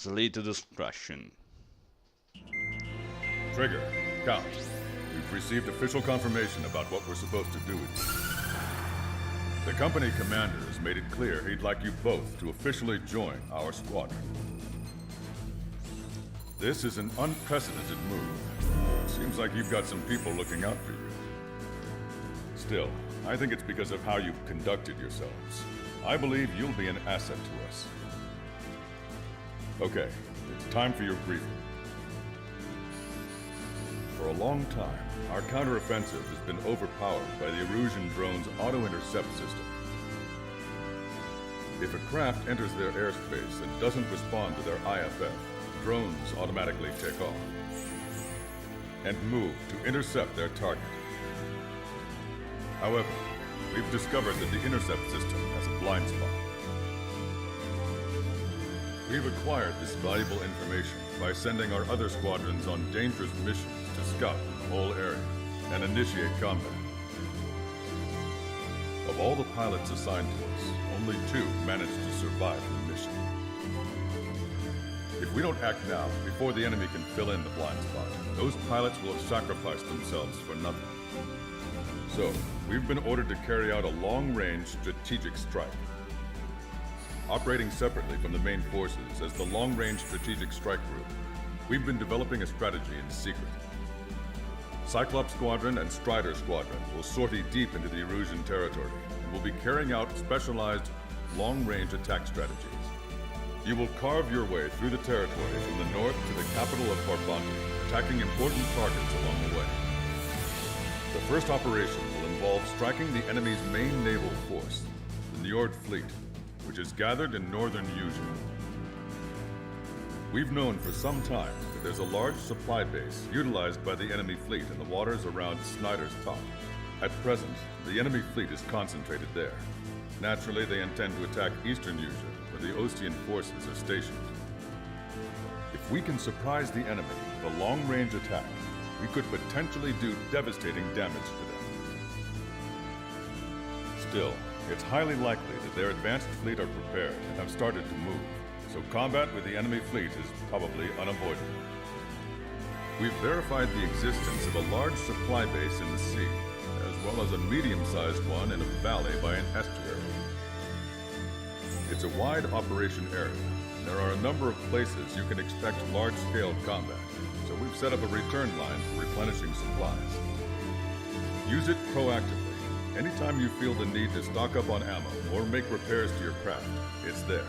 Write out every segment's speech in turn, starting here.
lead to destruction. Trigger, Count. We've received official confirmation about what we're supposed to do with you. The company commander has made it clear he'd like you both to officially join our squadron. This is an unprecedented move. Seems like you've got some people looking out for you. Still, I think it's because of how you've conducted yourselves. I believe you'll be an asset to us. Okay, it's time for your briefing. For a long time, our counteroffensive has been overpowered by the Erusian drone's auto-intercept system. If a craft enters their airspace and doesn't respond to their IFF, drones automatically take off and move to intercept their target. However, we've discovered that the intercept system has a blind spot. We've acquired this valuable information by sending our other squadrons on dangerous missions to scout the whole area and initiate combat. Of all the pilots assigned to us, only 2 managed to survive the mission. If we don't act now, before the enemy can fill in the blind spot, those pilots will have sacrificed themselves for nothing. So, we've been ordered to carry out a long-range strategic strike. Operating separately from the main forces as the Long-Range Strategic Strike Group, we've been developing a strategy in secret. Cyclops Squadron and Strider Squadron will sortie deep into the Erusian territory and will be carrying out specialized long-range attack strategies. You will carve your way through the territory from the north to the capital of Farbanti, attacking important targets along the way. The first operation will involve striking the enemy's main naval force, the Njord Fleet, which is gathered in northern Usea. We've known for some time that there's a large supply base utilized by the enemy fleet in the waters around Snyder's Top. At present, the enemy fleet is concentrated there. Naturally, they intend to attack eastern Usea, where the Ostian forces are stationed. If we can surprise the enemy with a long-range attack, we could potentially do devastating damage to them. Still, it's highly likely that their advanced fleet are prepared and have started to move, so combat with the enemy fleet is probably unavoidable. We've verified the existence of a large supply base in the sea, as well as a medium-sized one in a valley by an estuary. It's a wide operation area. There are a number of places you can expect large-scale combat, so we've set up a return line for replenishing supplies. Use it proactively. Anytime you feel the need to stock up on ammo or make repairs to your craft, it's there.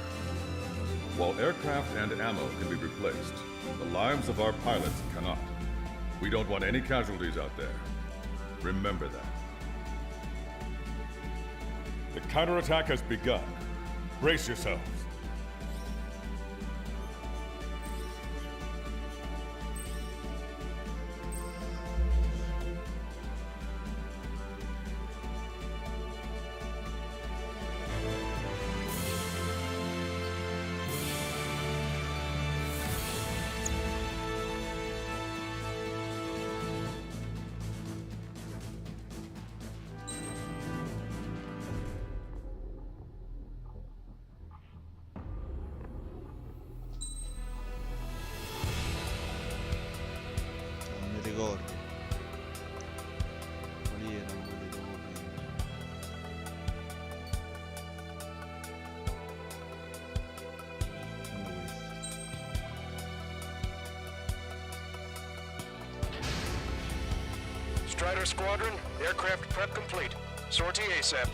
While aircraft and ammo can be replaced, the lives of our pilots cannot. We don't want any casualties out there. Remember that. The counterattack has begun. Brace yourselves. Non mi ricordo. Quali erano quelli dopo prima? Fanno questo. Strider Squadron, aircraft prep complete. Sortie ASAP.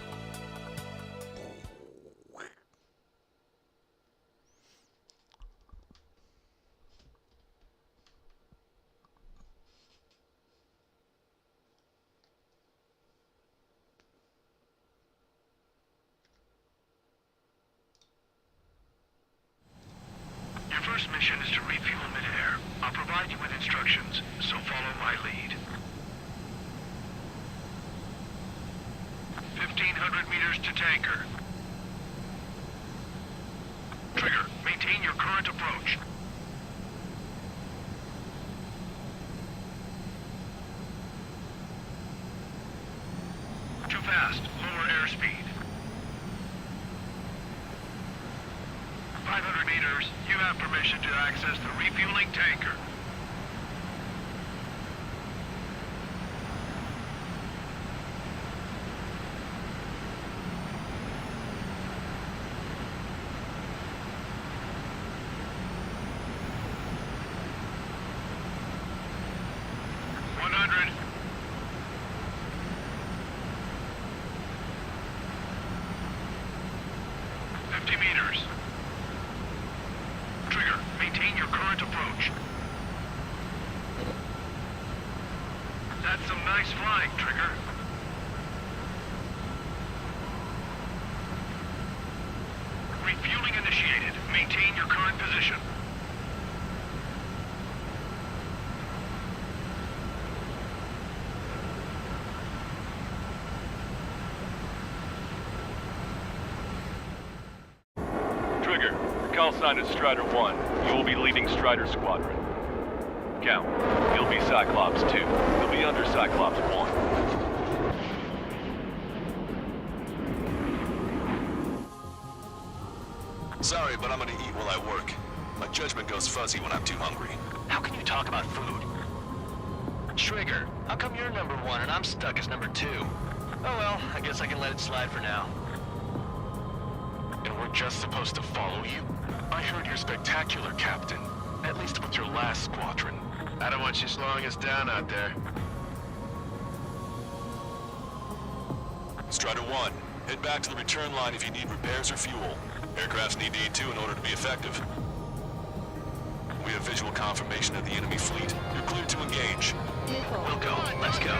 Your first mission is to refuel midair. I'll provide you with instructions, so follow my lead. 1,500 meters to tanker. Trigger, maintain your current approach. Too fast. Lower airspeed. 500 meters. meters. You have permission to access the refueling tanker. Meters. Trigger, maintain your current approach. That's some nice flying, Trigger. Refueling initiated. Maintain your current position. Trigger, your call sign is Strider 1. You will be leading Strider Squadron. Count, you'll be Cyclops 2. You'll be under Cyclops 1. Sorry, but I'm gonna eat while I work. My judgment goes fuzzy when I'm too hungry. How can you talk about food? Trigger, how come you're number 1 and I'm stuck as number 2? Oh well, I guess I can let it slide for now. And we're just supposed to follow you? I heard you're spectacular, Captain. At least with your last squadron. I don't want you slowing us down out there. Strider 1, head back to the return line if you need repairs or fuel. Aircrafts need to eat too in order to be effective. We have visual confirmation of the enemy fleet. You're cleared to engage. We'll go. Let's go.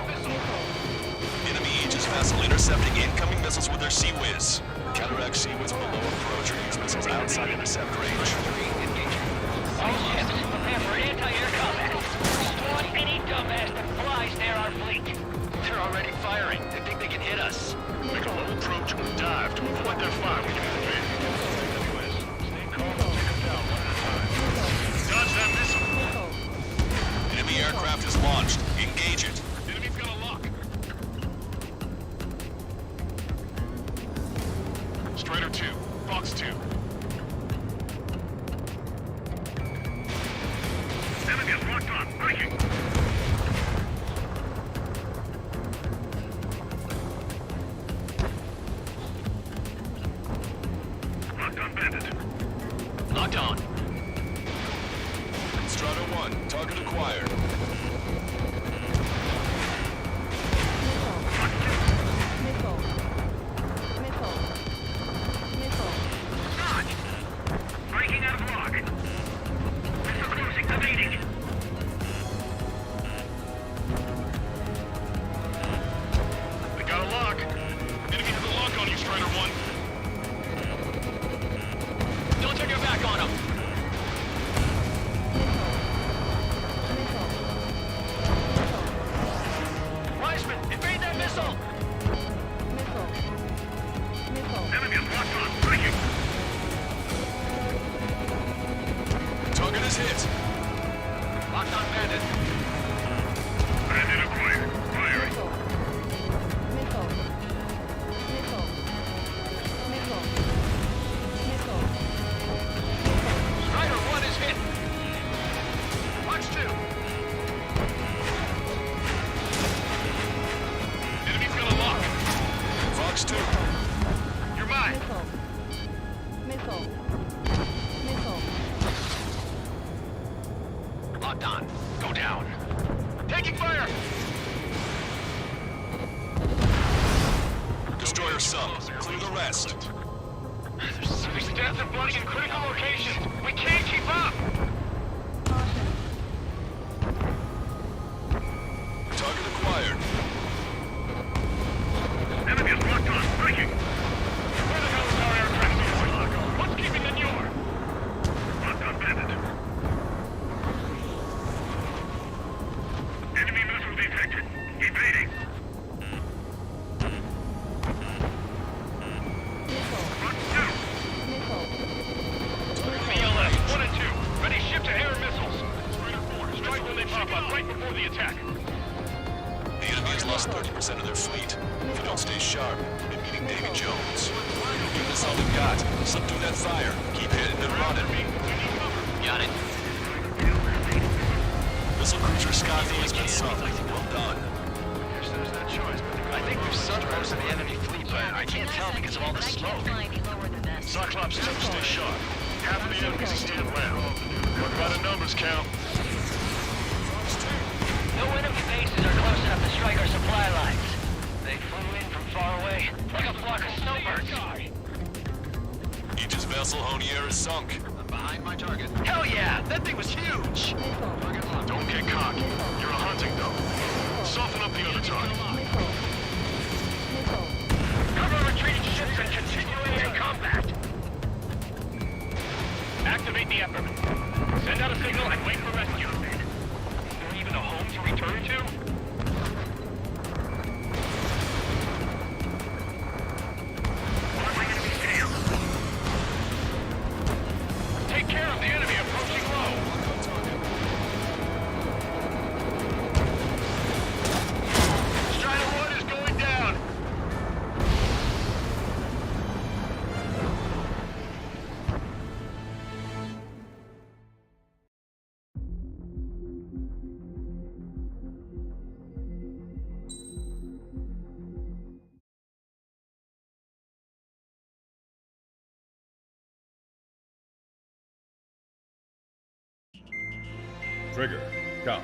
Enemy Aegis vessel intercepting incoming missiles with their Sea Whiz. Counteract Sea Whiz with a low approach or use missiles outside intercept range. All ships, prepare for anti-air combat. Destroy any dumbass that flies near our fleet. They're already firing. They think they can hit us. Make a low approach and dive to avoid their fire when you get the Stay calm and take them down one at a time. Dodge that missile! Enemy aircraft is launched. Engage it. Enemy's got a lock. Strider 2, Fox 2. Enemy is locked on. Breaking. Locked on bandit. Locked on. Strider 1, target acquired. Breaking out of lock. Missile closing. Evading. They got a lock. Enemy has a lock on you, Strider 1. Don't turn your back on them. Wiseman, evade that missile! Enemy is locked on. Breaking. Target is hit. Locked on bandit. Bandit acquired. Firing. Strider 1 is hit. Fox 2. Enemy's got a lock. Fox 2. You're mine. Locked on. Go down. Taking fire. Destroyer sunk. Clear the rest. Stats are flooding in critical locations. We can't keep up. Target acquired. Enemy is locked on. Breaking. Where the hell is our aircraft going? What's keeping the Newer? Locked on bandit. Enemy missile detected. Evading. Fox 2. PLS 1 and 2. Ready ship-to-air missiles. Strider 4. Strike when they pop up right before the attack. The enemy has lost 30% of their fleet. If you don't stay sharp, you'll be meeting Davy Jones. giving us all we've got. Subdue that fire. Keep hitting and running. Got it. Missile cruiser Scotty has been sunk. Well done. Guess there's no choice. I think we've sunk most of the enemy fleet, but I can't tell because of all the smoke. Cyclops 2, stay sharp. Half of the enemies are still around. What about the numbers, Cal? No enemy bases are close enough to strike our supply lines. They flew in from far away, like a flock of snowbirds. Aegis vessel Honier is sunk. I'm behind my target. Hell yeah! That thing was huge! Don't get cocky. You're a hunting dog. Soften up the other target. Cover retreating ships and continue in combat! Activate the Epperman. Send out a signal and wait for rescue. Is there even a home to return to? One of my enemies down. Take care of the enemy approaching low. Strider 1 is going down. Trigger, Cal,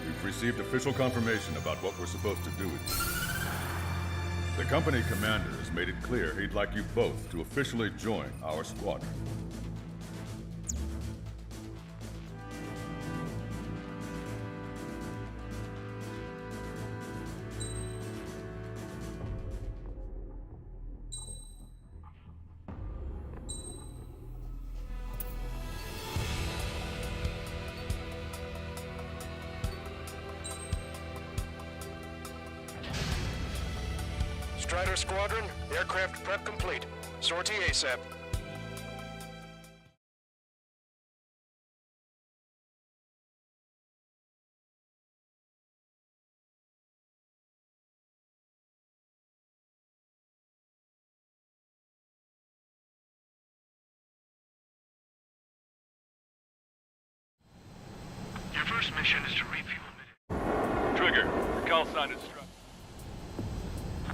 we've received official confirmation about what we're supposed to do with you. The company commander has made it clear he'd like you both to officially join our squadron. Strider Squadron, aircraft prep complete. Sortie ASAP. Your first mission is to refuel. Trigger, your call sign is struck.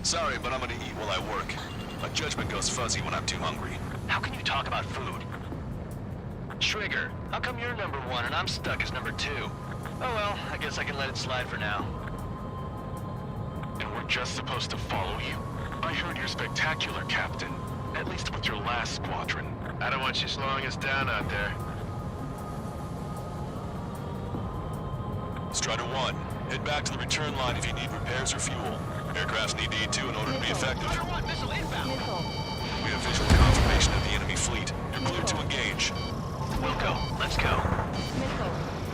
Sorry, but I'm gonna eat while I work. My judgment goes fuzzy when I'm too hungry. How can you talk about food? Trigger, how come you're number 1 and I'm stuck as number 2? Oh well, I guess I can let it slide for now. And we're just supposed to follow you? I heard you're spectacular, Captain. At least with your last squadron. I don't want you slowing us down out there. Strider 1, head back to the return line if you need repairs or fuel. Aircrafts need D2 in order to be effective. We have visual confirmation of the enemy fleet. You're cleared to engage. We'll go. Let's go.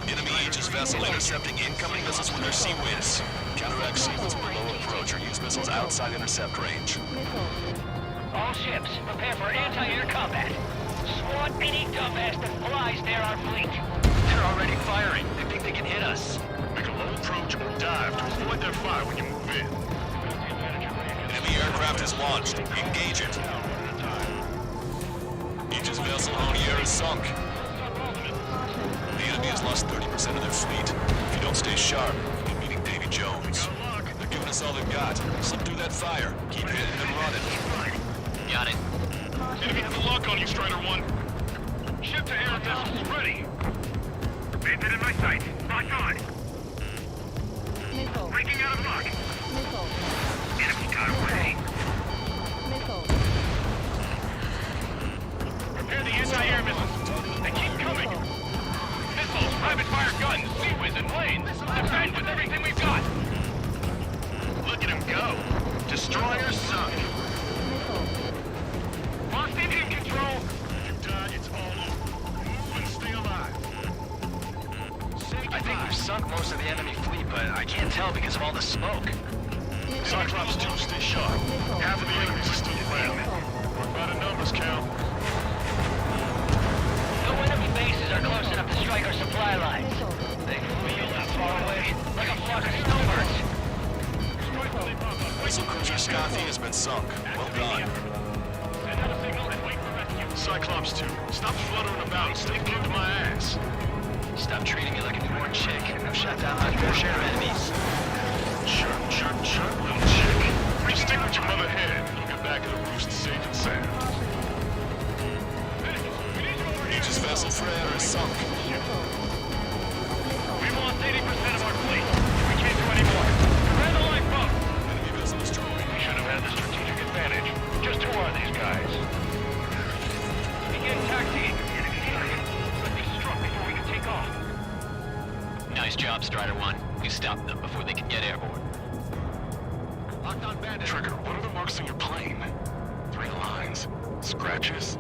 Enemy Aegis vessel intercepting incoming missiles with their sea winds. Counteract sequence below approach or use missiles outside intercept range. All ships, prepare for anti-air combat. Swat any dumbass that flies near our fleet. They're already firing. They think they can hit us. Make a low approach or dive to avoid their fire when you move in. Enemy aircraft is launched. Engage it. Aegis vessel Honier is sunk. The enemy has lost 30% of their fleet. If you don't stay sharp, you're meeting Davy Jones. They're giving us all they've got. Subdue that fire. Keep hitting and running. Got it. Enemy has a lock on you, Strider 1. Ship-to-air vessels ready. Bandit in my sight. Lock on. Breaking out of lock. Enemy got away. Prepare the anti-air missiles. They keep coming. Missiles, rapid-fire guns, sea-whiz, and planes. Defend with everything we've got. Look at him go. Destroyer sunk. Lost engine control. You die, it's all over. Move and stay alive. I think we've sunk most of the enemy fleet, but I can't tell because of all the smoke. Cyclops 2, stay sharp. Half of the enemies are still around. What about the numbers, Cal? No enemy bases are close enough to strike our supply lines. They flew that far away, like a flock of snowbirds. Missile cruiser Scotty has been sunk. Well done. Send out a Cyclops 2. Stop fluttering about and stay glued to my ass. Stop treating me like a newborn chick. I've shot down my fair share of enemies. Chirp, little chick. Just stick with your mother head. You'll get back to the roost safe and sound. Aegis vessel Freya is sunk. We've lost 80% of our fleet. We can't do any more. Prepare the lifeboat. Enemy vessel destroyed. We should have had the strategic advantage. Just who are these guys? Begin taxiing. Let's be struck before we can take off. Nice job, Strider 1. You stopped them before they could get airborne. Locked on bandit. Trigger, what are the marks on your plane? 3 lines. Scratches?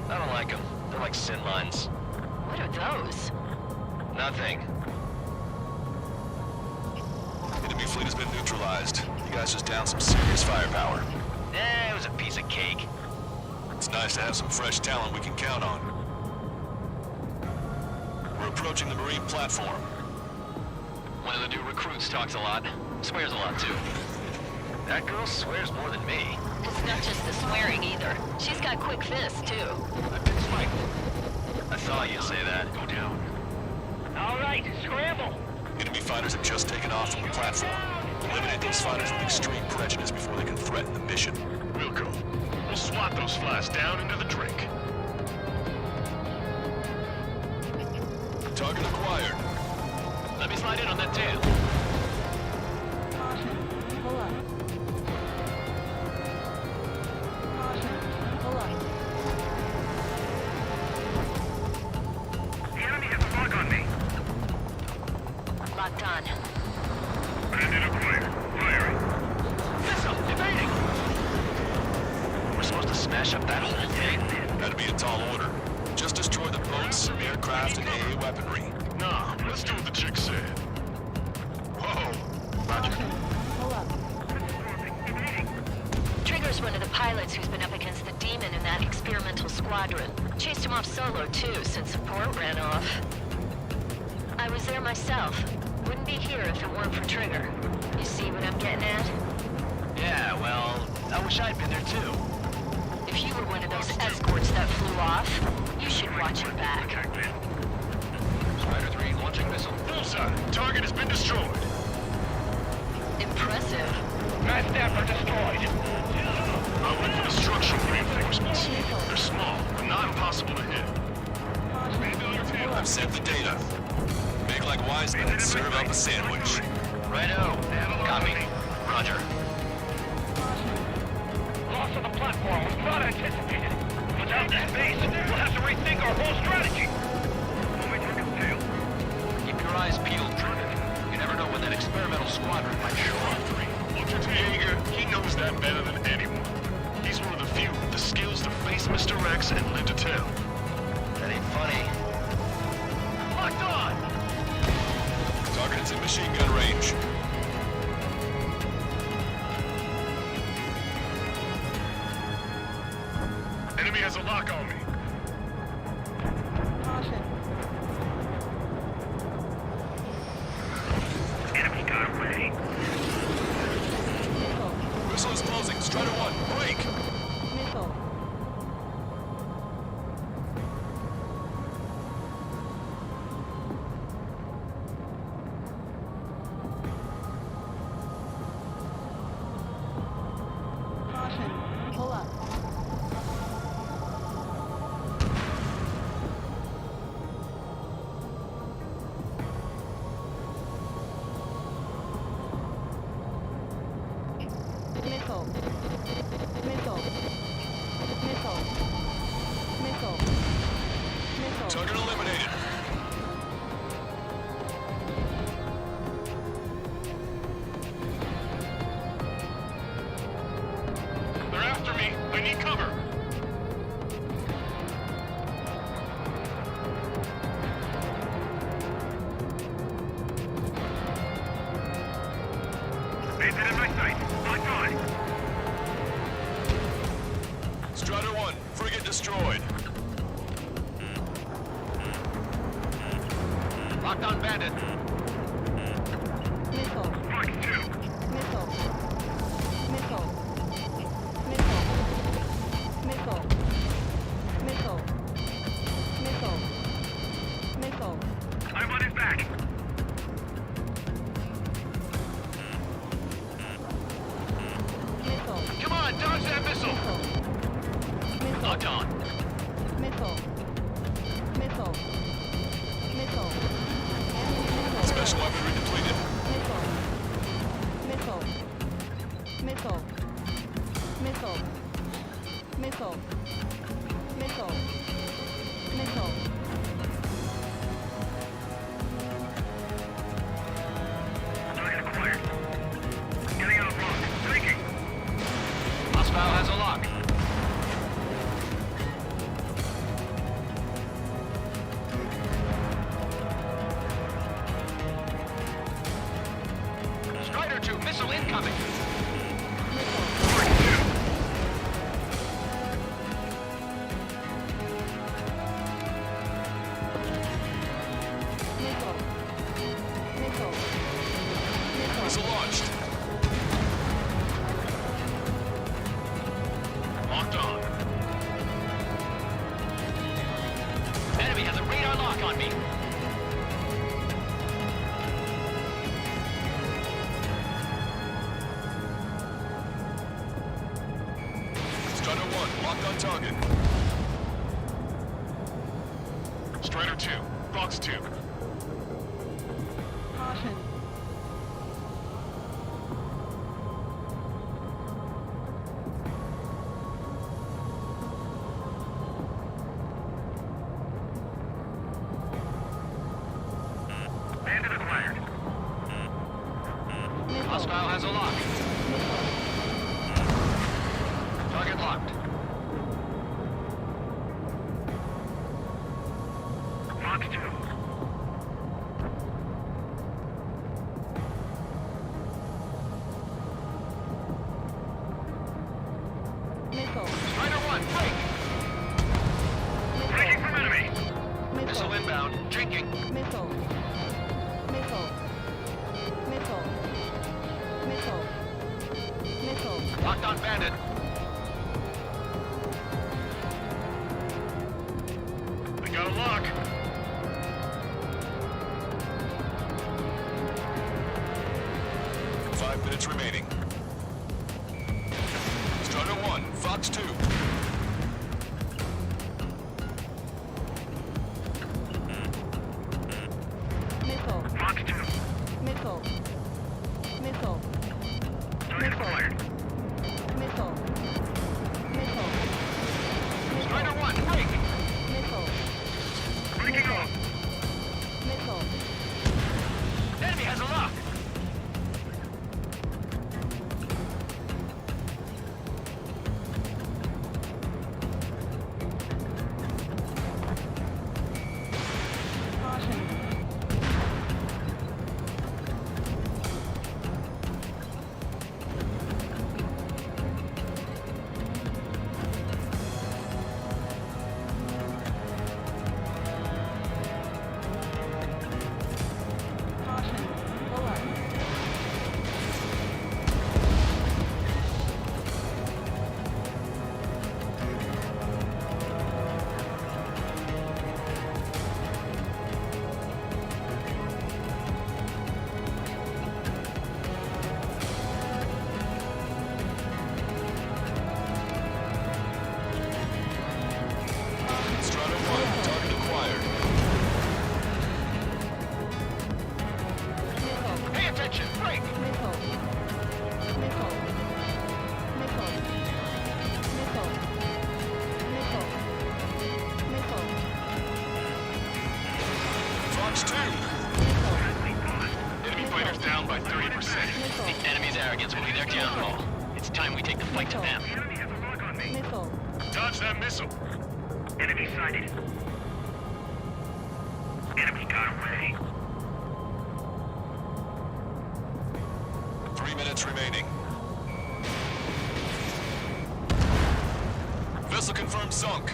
I don't like them. They're like sin lines. What are those? Nothing. Enemy fleet has been neutralized. You guys just downed some serious firepower. It was a piece of cake. It's nice to have some fresh talent we can count on. We're approaching the marine platform. One of the new recruits talks a lot. Swears a lot, too. That girl swears more than me. It's not just the swearing either. She's got quick fists, too. I've been fighting. I thought you'd say that. Go down. All right, scramble. Enemy fighters have just taken off from the platform. Eliminate those fighters with extreme prejudice before they can threaten the mission. We'll go. We'll swat those flies down into the drink. Target acquired. Let me slide in on that tail. The enemy has a bug on me. Locked on. Bandit acquired. Firing. Missile! Evading! We're supposed to smash up that whole thing? That'd be a tall order. Just destroy the boats, aircraft, and AA weaponry. Nah, let's do what the chick said. Whoa. Roger. Trigger's one of the pilots who's been up against the Demon in that experimental squadron. Chased him off solo, too, since support ran off. I was there myself. Wouldn't be here if it weren't for Trigger. You see what I'm getting at? Yeah, well, I wish I'd been there, too. If you were one of those escorts that flew off, you should watch your back. Strider 3 launching missile. Bullseye. Target has been destroyed. Impressive. Mass Dapper destroyed. I went for the structural reinforcements. They're small, but not impossible to hit. I've sent the data. Make like wise men and serve up a sandwich. Righto. Copy. Roger. Loss of the platform was not anticipated. Without that base, we'll have to rethink our whole strategy. Keep your eyes peeled, Trigger. You never know when that experimental squadron might show up. Look at Jaeger. He knows that better than anyone. He's one of the few with the skills to face Mr. X and live to tell. That ain't funny. Locked on! Target is in machine gun range. Enemy has a lock on me. Enemy got away. Whistle is closing. Strider 1, break! Target eliminated. They're after me. I need cover. Bandit in my sight. Locked on. Strider 1, frigate destroyed. Locked on bandit. Mark 2. Missile. Locked on. Missile. Missile. Missile. Special weaponry depleted. Missile. Missile. Missile. Missile. Missile. Missile. Missile. Target acquired. Getting out of block. Taking. Hostile has a lock. Strider 2, missile incoming. Missile. Missile. Missile launched. Locked on. Enemy has a radar lock on me. Strider 1, locked on target. Strider 2. Fox 2. Caution. Bandit acquired. Missile. Hostile has a lock. Target locked. Fox 2. Missile. Strider 1, break. Breaking from enemy. Missile Missile. inbound. Drinking. Missile. Missile. Missile. Missile. Missile. Locked on bandit. We got a lock. Five minutes remaining. Strider 1, Fox 2. Missile. Fox 2. Missile. Missile. Target acquired. Missile. Missile. Strider 1, break. Missile. Breaking off. Missile. Enemy has a lock. Caution. Caution. Bullet. Strider 1, target acquired. Missile. Pay attention, break. Missile. Missile. Missile. Missile. Missile. Missile. Fox 2. Enemy fighters down by 30%. Missile. The enemy's arrogance will be their downfall. It's time we take the fight to them. Enemy has a lock on me. Missile. Dodge that missile. Enemy sighted. Enemy got away. 3 minutes remaining. Vessel confirmed sunk.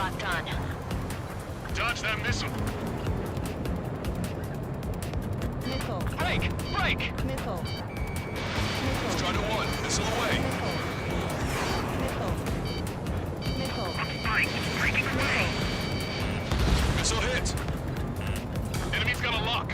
Locked on. Dodge that missile. Missile. Break! Break! Missile. Missile. Strider 1, missile away. Missile. Missile. Missile hit. Enemy's got a lock.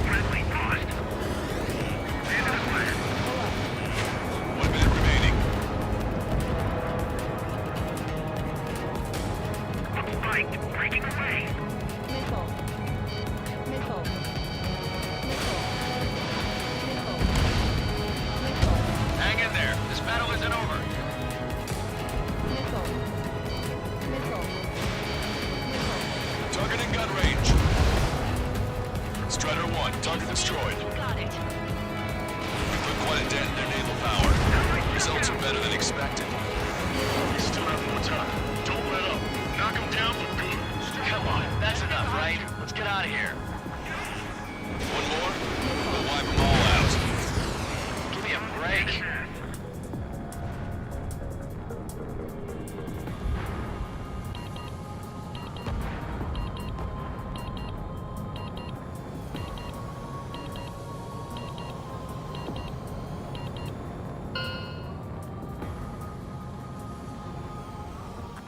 Friendly lost. End of the fire. 1 minute remaining. Spike breaking away. Missile. Missile. Missile. Missile. Missile. Hang in there. This battle isn't over. Missile. Missile. Missile. Target in gun range. Strider 1, target destroyed. You got it. We put quite a dent in their naval power. Results are better than expected. We still have more time. Don't let up. Knock him down for good. Come on, that's enough, right? Let's get out of here. One more, we'll wipe them all out. Give me a break.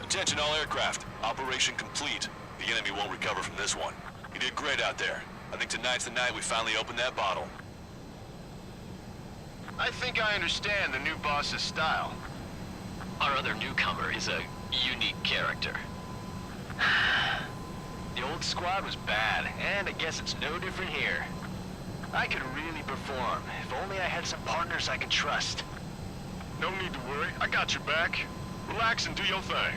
Attention all aircraft. Operation complete. The enemy won't recover from this one. You did great out there. I think tonight's the night we finally open that bottle. I think I understand the new boss's style. Our other newcomer is a unique character. The old squad was bad, and I guess it's no different here. I could really perform, if only I had some partners I could trust. No need to worry. I got your back. Relax and do your thing.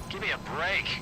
Give me a break.